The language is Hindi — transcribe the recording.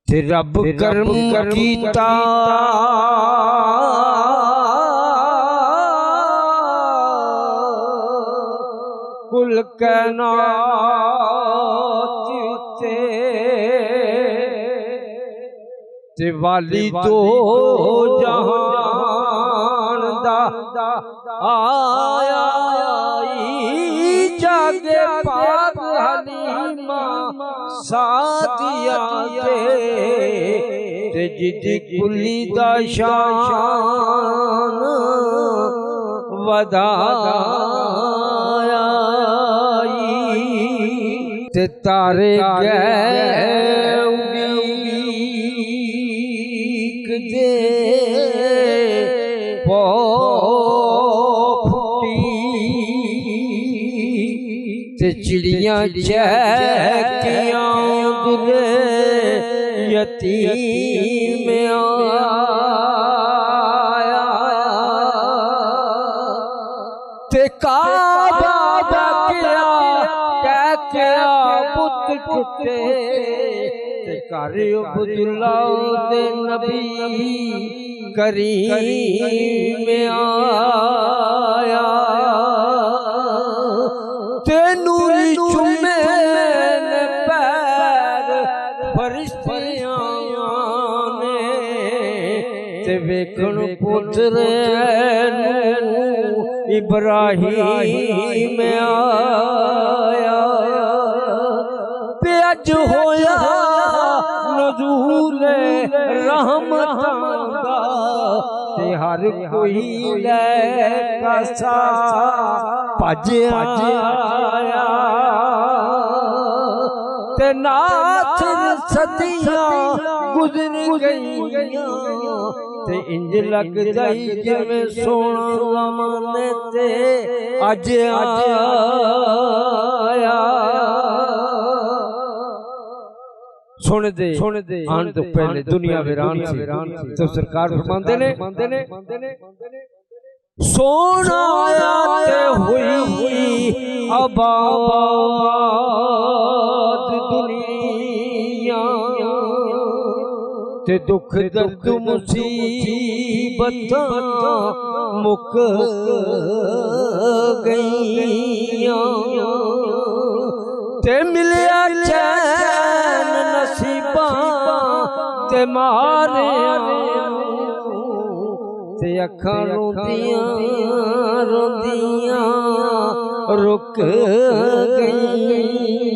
ते रब कर्म कीता कुल कैनात ते वाली तो जहान दा आया जागे पाक हलीमा सादिया ते जिदी कुली दा शान वधाया ते तारे गए दे ते चिड़ियां चहकियां दुले यतीम आया ते काबा बकिया कह के बुत टुटे ते घर अब्दुल्ला दे नबी करीम आया ते नूरी चुमे ने पैर फरिश्तियां ने ते वेखण पुत्र इब्राहीम आया ते अज होया नज़ूल रहमतां दा ते हर कोई लैसा भज आया ते नाथ सदियां गुजर गईयां ते इंज लग जाई जिवें सोना ज़माने ते अज आया। सुन दे आन तो पहले दुनिया वीरान सी तो सरकार फरमांदे ने सोना आया हुई आबाद दुनिया ते दुख दर्द मुसीबत मुक गईयां ते मिलिया चैन नसीबा ते मारे ते अखां रोंदियां रुक गई।